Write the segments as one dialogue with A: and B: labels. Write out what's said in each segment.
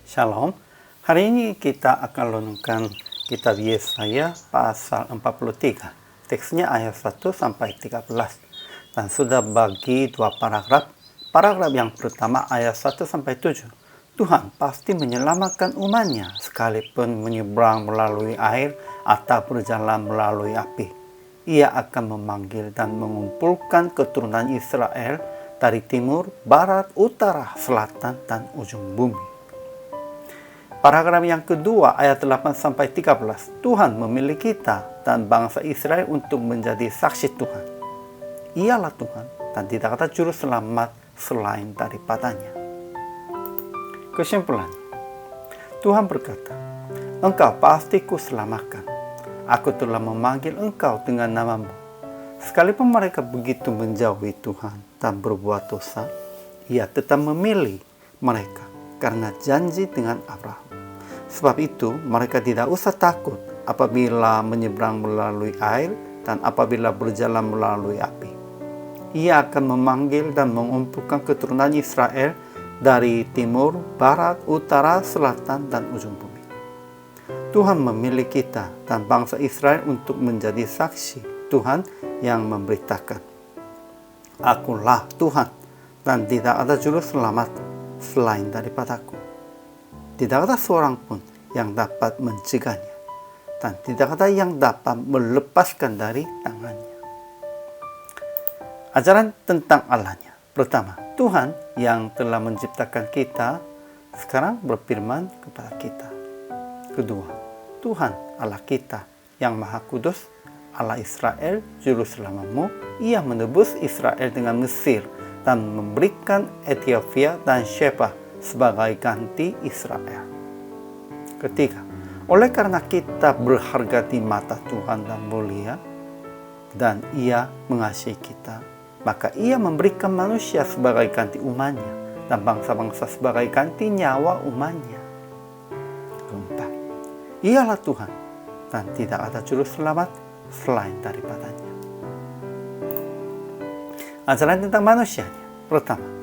A: Shalom. Hari ini kita akan renungkan kitab Yesaya pasal 43. Teksnya ayat 1 sampai 13. Dan sudah bagi dua paragraf. Paragraf yang pertama ayat 1 sampai 7. Tuhan pasti menyelamatkan umatnya sekalipun menyeberang melalui air atau berjalan melalui api. Ia akan memanggil dan mengumpulkan keturunan Israel dari timur, barat, utara, selatan, dan ujung bumi. Paragraf yang kedua ayat 8-13. Tuhan memilih kita dan bangsa Israel untuk menjadi saksi Tuhan. Ialah Tuhan dan tidak ada juru selamat selain daripadanya. Kesimpulan, Tuhan berkata, Engkau pasti kuselamatkan. Aku telah memanggil engkau dengan namamu. Sekalipun mereka begitu menjauhi Tuhan dan berbuat dosa, Ia tetap memilih mereka karena janji dengan Abraham. Sebab itu, mereka tidak usah takut apabila menyeberang melalui air dan apabila berjalan melalui api. Ia akan memanggil dan mengumpulkan keturunan Israel dari timur, barat, utara, selatan, dan ujung bumi. Tuhan memilih kita dan bangsa Israel untuk menjadi saksi Tuhan yang memberitakan, Akulah Tuhan dan tidak ada juru selamat selain daripadaku. Tidak ada seorang pun yang dapat mencegahnya, dan tidak ada yang dapat melepaskan dari tangannya. Ajaran tentang Allahnya. Pertama, Tuhan yang telah menciptakan kita sekarang berfirman kepada kita. Kedua, Tuhan Allah kita yang Maha Kudus, Allah Israel, Juru Selamatmu. Ia menebus Israel dengan Mesir dan memberikan Ethiopia dan Sheba sebagai ganti Israel. Ketiga, oleh karena kita berharga di mata Tuhan dan mulia, dan Ia mengasihi kita, maka Ia memberikan manusia sebagai ganti umatnya dan bangsa-bangsa sebagai ganti nyawa umatnya. Keempat, Ialah Tuhan dan tidak ada juru selamat selain daripadanya. Ajaran tentang manusianya. Pertama,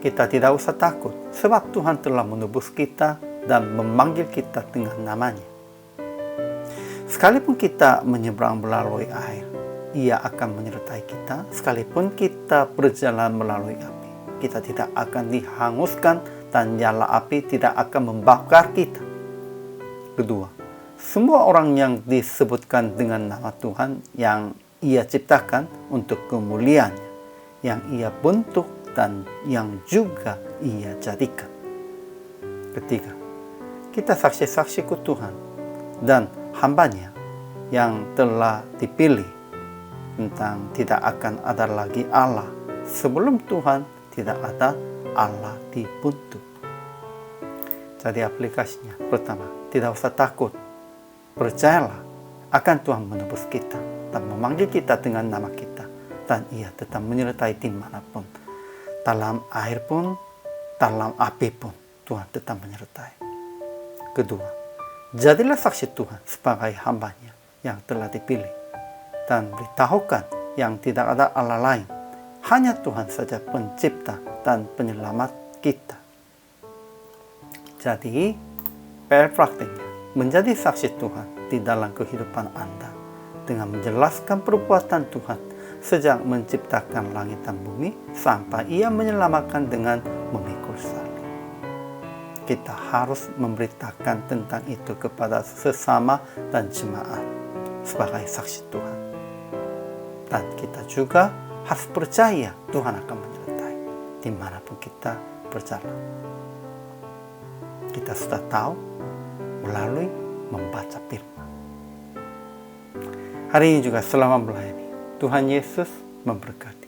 A: kita tidak usah takut sebab Tuhan telah menebus kita dan memanggil kita dengan namanya. Sekalipun kita menyeberang melalui air, Ia akan menyertai kita. Sekalipun kita berjalan melalui api, kita tidak akan dihanguskan dan nyala api tidak akan membakar kita. Kedua, semua orang yang disebutkan dengan nama Tuhan yang Ia ciptakan untuk kemuliaannya, yang Ia bentuk dan yang juga Ia jadikan. Ketiga, kita saksi-saksi ku Tuhan dan hambanya yang telah dipilih tentang tidak akan ada lagi Allah sebelum Tuhan tidak ada Allah dibentuk. Jadi aplikasinya, pertama, tidak usah takut, percayalah akan Tuhan menebus kita dan memanggil kita dengan nama kita, dan Ia tetap menyertai dimanapun. Dalam air pun, dalam api pun, Tuhan tetap menyertai. Kedua, jadilah saksi Tuhan sebagai hambanya yang telah dipilih. Dan beritahukan yang tidak ada Allah lain. Hanya Tuhan saja pencipta dan penyelamat kita. Jadi, PR praktiknya, menjadi saksi Tuhan di dalam kehidupan Anda. Dengan menjelaskan perbuatan Tuhan sejak menciptakan langit dan bumi sampai Ia menyelamatkan dengan memikul salib. Kita harus memberitakan tentang itu kepada sesama dan jemaat sebagai saksi Tuhan. Dan kita juga harus percaya Tuhan akan menyertai dimanapun kita berjalan. Kita sudah tahu melalui membaca firman. Hari ini juga selamat melayani. Tuhan Yesus memberkati.